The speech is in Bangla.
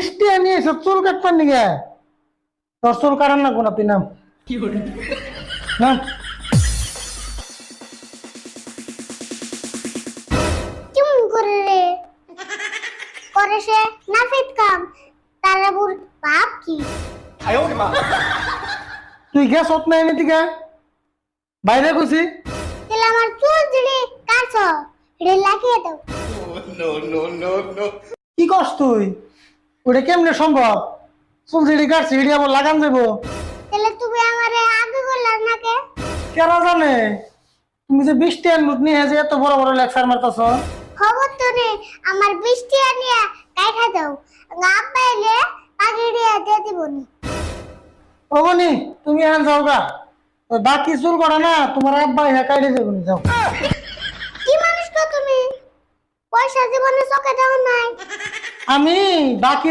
বৃষ্টি আনিয়ে এসব চুল কাটবার নিগে তোর চুল কাটান না কোন তুই নাম নাম কেমন করে রে করে সে নাফিত কাম তার বুর বাপ কি তুই গ্যাস হত নাই এদিকে বাইরে কইছি তাহলে আমার চুল যদি কাটছ রে লাগিয়ে দাও কি করছ তুই ওটা কেমনে সম্ভব চুল যেটি কাটছি এটি আবার লাগান যাবো তাহলে তুমি আমারে আগে বললা না কে কেরা জানে তুমি যে বৃষ্টি আর নোট নিয়ে যে এত বড় বড় লেকচার মারতাছ খবর তো নেই আমার বৃষ্টি আনিয়া কাইটা দাও আব্বা এলে আগে দিয়ে দিয়ে দিবনি ওগনি তুমি আন যাও গা ওই বাকি চুল করা না তোমার আব্বা হ্যাঁ কাইটে যাবো যাও কি মানুষ তো তুমি পয়সা জীবনে চোখে দাও নাই আমি বাকি